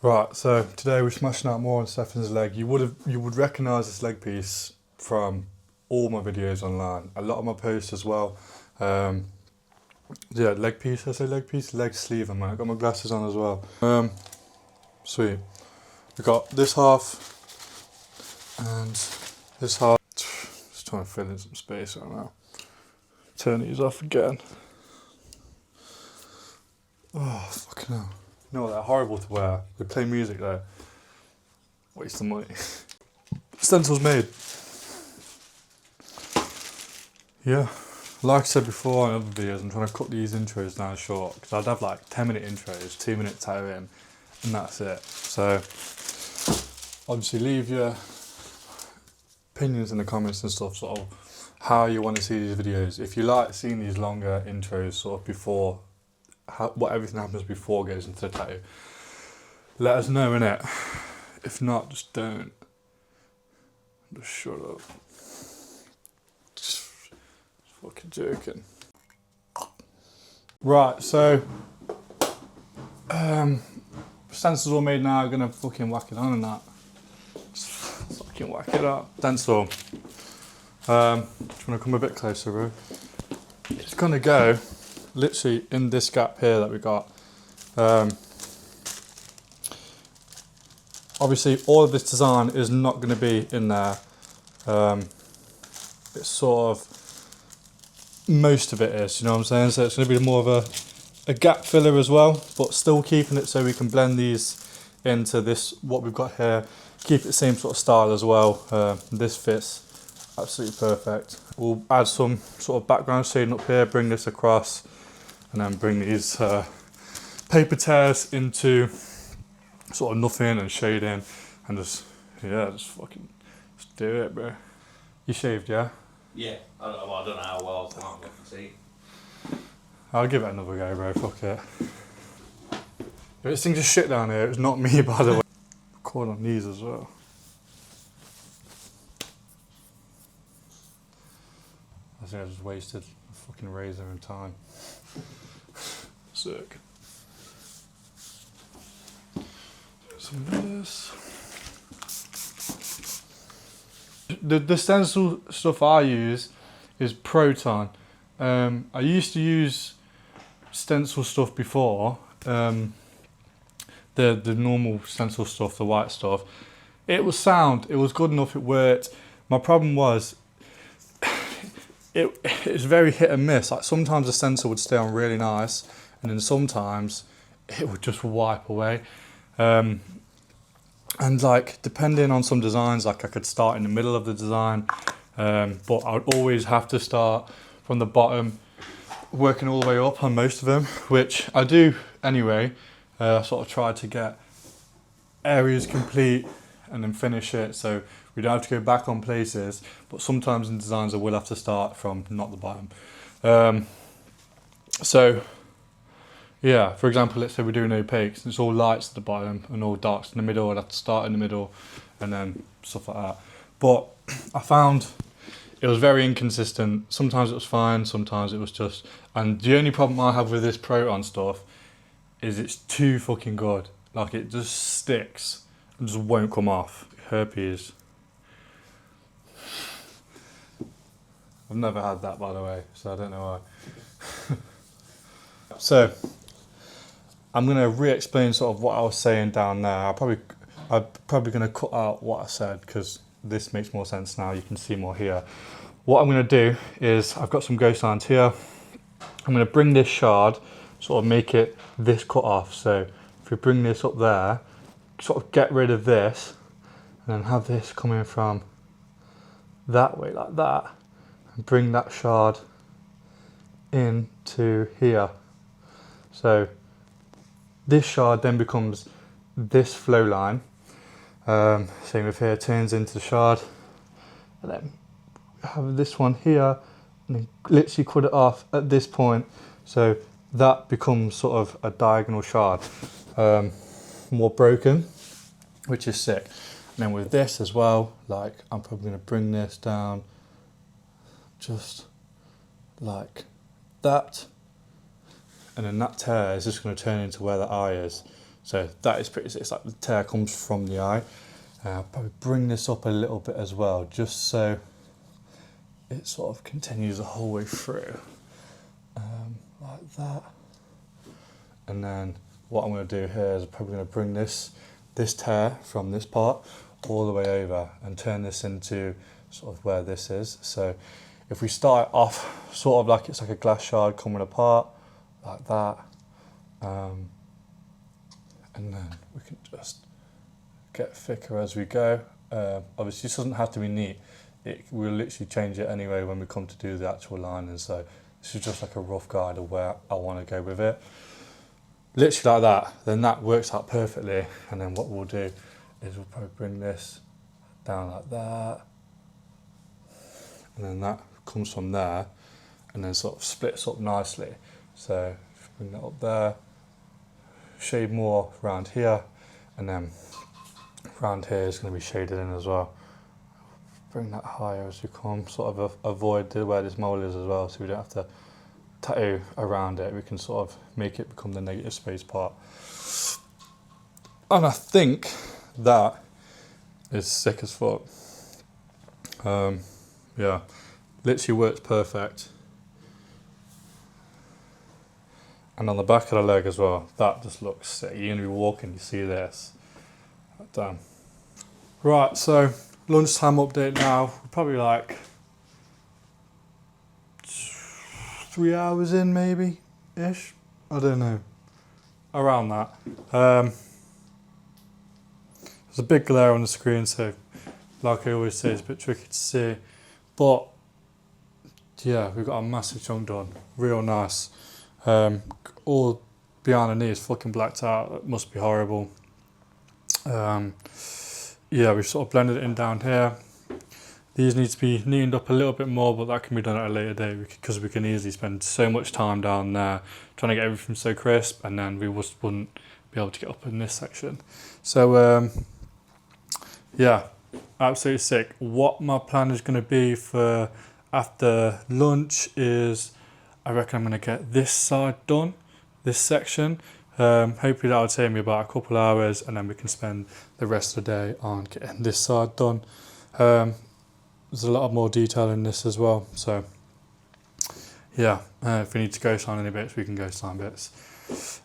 Right, so today we're smashing out more on Stefan's leg. You would recognise this leg piece from all my videos online. A lot of my posts as well. Yeah, leg piece, I say leg piece? Leg sleeve, man. I've got my glasses on as well. Sweet. We've got this half and this half. Just trying to fill in some space right now. Turn these off again. Oh, fucking hell. No, they're horrible to wear. They play music though. Waste of money. Stencil's made. Yeah. Like I said before in other videos, I'm trying to cut these intros down short because I'd have like 10-minute intros, 2 minutes tie in, and that's it. So obviously leave your opinions in the comments and stuff, sort of how you want to see these videos. If you like seeing these longer intros sort of before, what everything happens before goes into the tattoo, let us know, innit? If not, just don't. Just shut up. Just fucking joking. Right, so stencils all made now. I'm gonna fucking whack it on and that. Just fucking whack it up. Stencil. Just wanna come a bit closer, bro. It's gonna go literally in this gap here that we got. Obviously all of this design is not going to be in there. It's sort of, most of it is, you know what I'm saying? So it's going to be more of a gap filler as well, but still keeping it so we can blend these into this, what we've got here, keep it the same sort of style as well. This fits absolutely perfect. We'll add some sort of background shading up here, bring this across, and then bring these paper tears into sort of nothing and shading, and just fucking just do it, bro. You shaved, yeah? Yeah, I don't know how well I can't see. I'll give it another go, bro. Fuck it. This thing's just shit down here. It's not me, by the way. Record on these as well. I think I just wasted a fucking razor and time. Sick. Some of this. The stencil stuff I use is Proton. I used to use stencil stuff before, the normal stencil stuff, the white stuff. It was sound, it was good enough, it worked. My problem was, it's very hit and miss. Like sometimes the stencil would stay on really nice, and then sometimes it would just wipe away. And like depending on some designs, like I could start in the middle of the design, but I would always have to start from the bottom, working all the way up on most of them, which I do anyway. I sort of try to get areas complete and then finish it, so we don't have to go back on places, but sometimes in designs I will have to start from not the bottom. So yeah, for example, let's say we're doing opaques, and it's all lights at the bottom and all darks in the middle. I'd have to start in the middle and then stuff like that. But I found it was very inconsistent. Sometimes it was fine, sometimes it was just... And the only problem I have with this Proton stuff is it's too fucking good. Like it just sticks and just won't come off. Herpes. I've never had that, by the way, so I don't know why. So I'm going to re-explain sort of what I was saying down there. I'm probably going to cut out what I said because this makes more sense now. You can see more here. What I'm going to do is I've got some ghost lines here. I'm going to bring this shard, sort of make it this cut off. So if we bring this up there, sort of get rid of this, and then have this coming from that way like that, and bring that shard into here. So this shard then becomes this flow line. Same with here, turns into the shard, and then have this one here, and then literally cut it off at this point. So that becomes sort of a diagonal shard, more broken, which is sick. And then with this as well, like I'm probably going to bring this down just like that. And then that tear is just going to turn into where the eye is. So that is pretty sick. It's like the tear comes from the eye. I'll probably bring this up a little bit as well, just so it sort of continues the whole way through, like that. And then what I'm going to do here is I'm probably going to bring this tear from this part all the way over and turn this into sort of where this is. So if we start off sort of like it's like a glass shard coming apart, like that, and then we can just get thicker as we go. Obviously this doesn't have to be neat. We'll literally change it anyway when we come to do the actual line, and so this is just like a rough guide of where I want to go with it. Literally like that, then that works out perfectly, and then what we'll do is we'll probably bring this down like that, and then that comes from there, and then sort of splits up nicely. So if we bring that up there, shade more around here, and then around here is going to be shaded in as well. Bring that higher as we come, sort of avoid where this mole is as well, so we don't have to tattoo around it. We can sort of make it become the negative space part. And I think that is sick as fuck. Yeah, literally works perfect. And on the back of the leg as well, that just looks sick. You're gonna be walking, you see this. Damn. Right, so lunchtime update now. We're probably like 3 hours in, maybe ish. I don't know. Around that. There's a big glare on the screen, so like I always say, it's a bit tricky to see. But yeah, we've got a massive chunk done. Real nice. All behind the knee is fucking blacked out. It must be horrible. Yeah, we've sort of blended it in down here. These need to be neatened up a little bit more, but that can be done at a later date because we can easily spend so much time down there trying to get everything so crisp, and then we just wouldn't be able to get up in this section. So yeah, absolutely sick. What my plan is going to be for after lunch is I reckon I'm going to get this side done, this section. Hopefully that will take me about a couple hours, and then we can spend the rest of the day on getting this side done. There's a lot of more detail in this as well, so yeah, if we need to go sign any bits, we can go sign bits.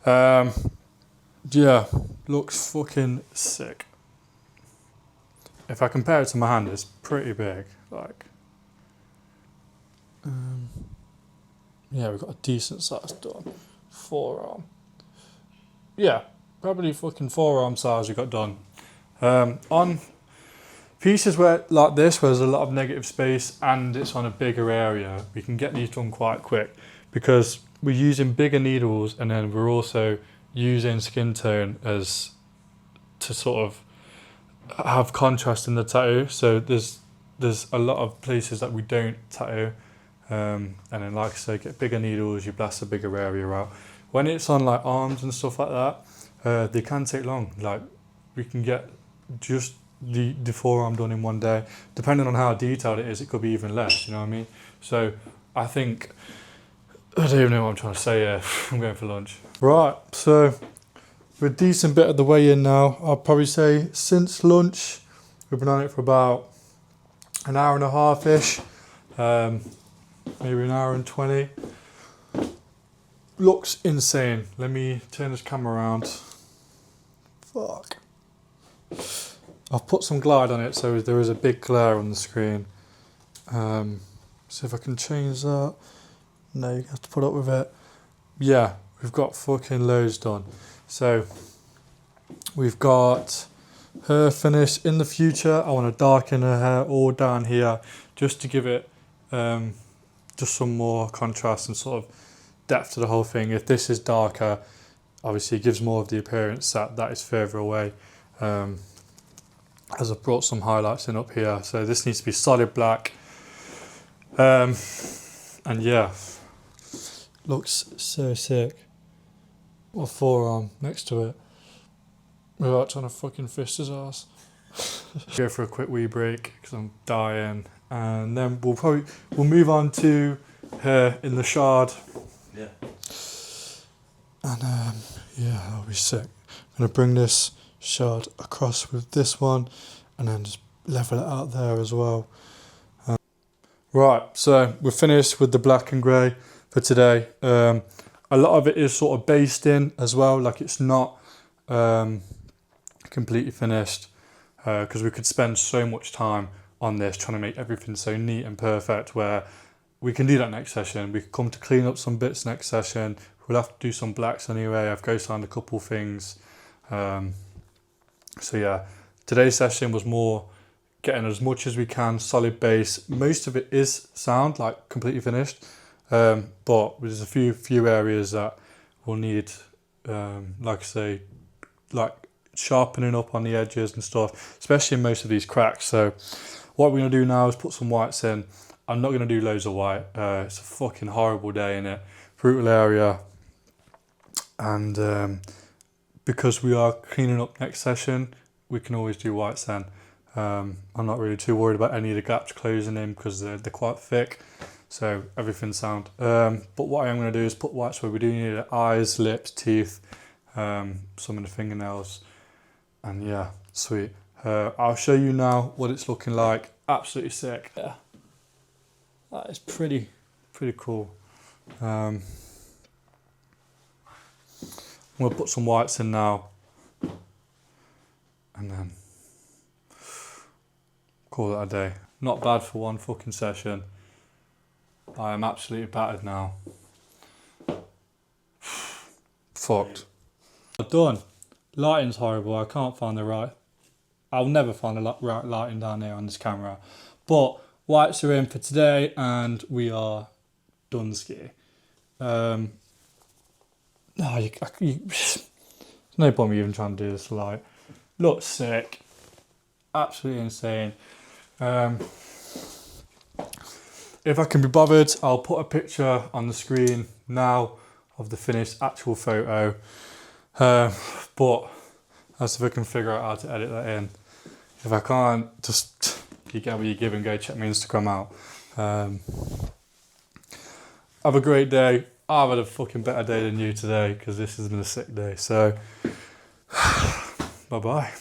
Yeah, looks fucking sick. If I compare it to my hand, it's pretty big. Like, yeah, we've got a decent size done. Forearm. Yeah, probably fucking forearm size we got done. On pieces where like this, where there's a lot of negative space and it's on a bigger area, we can get these done quite quick because we're using bigger needles, and then we're also using skin tone as to sort of have contrast in the tattoo. So there's a lot of places that we don't tattoo, and then like I say, get bigger needles, you blast a bigger area out. When it's on like arms and stuff like that, they can take long. Like we can get just the forearm done in one day. Depending on how detailed it is, it could be even less, you know what I mean? So I think, I don't even know what I'm trying to say here. I'm going for lunch. Right, so we're a decent bit of the way in now. I'll probably say since lunch, we've been on it for about an hour and a half-ish, maybe an hour and 20. Looks insane. Let me turn this camera around. Fuck. I've put some glide on it, so there is a big glare on the screen. So if I can change that. No, you have to put up with it. Yeah, we've got fucking loads done. So we've got her finished. In the future, I want to darken her hair all down here just to give it just some more contrast and sort of depth to the whole thing. If this is darker, obviously it gives more of the appearance that is further away. As I've brought some highlights in up here, so this needs to be solid black, and yeah, looks so sick. What a forearm next to it without trying to fucking fist his ass. Go for a quick wee break because I'm dying, and then we'll move on to her in the shard. Yeah. And yeah, that'll be sick. I'm going to bring this shard across with this one and then just level it out there as well. Right, so we're finished with the black and grey for today. A lot of it is sort of based in as well, like it's not completely finished, because we could spend so much time on this trying to make everything so neat and perfect, where we can do that next session. We can come to clean up some bits next session. We'll have to do some blacks anyway. I've ghost lined a couple things. So yeah, today's session was more getting as much as we can, solid base. Most of it is sound, like completely finished. But there's a few areas that will need, like I say, like sharpening up on the edges and stuff, especially in most of these cracks. So what we're going to do now is put some whites in. I'm not going to do loads of white. It's a fucking horrible day in it. Brutal area. And because we are cleaning up next session, we can always do whites then. I'm not really too worried about any of the gaps closing in because they're quite thick. So everything's sound. But what I am going to do is put whites where we do need it. Eyes, lips, teeth, some of the fingernails. And yeah, sweet. I'll show you now what it's looking like. Absolutely sick. Yeah, that is pretty cool. I'm going to put some whites in now. And then call it a day. Not bad for one fucking session. I am absolutely battered now. Fucked. Done. Lighting's horrible. I can't find the right. I'll never find the right lighting down here on this camera. But whites are in for today, and we are done ski. No, there's no point me even trying to do this light. Looks sick. Absolutely insane. If I can be bothered, I'll put a picture on the screen now of the finished actual photo. But that's if I can figure out how to edit that in. If I can't, just you get what you give and go check my Instagram out. Have a great day. I've had a fucking better day than you today because this has been a sick day. So, bye bye.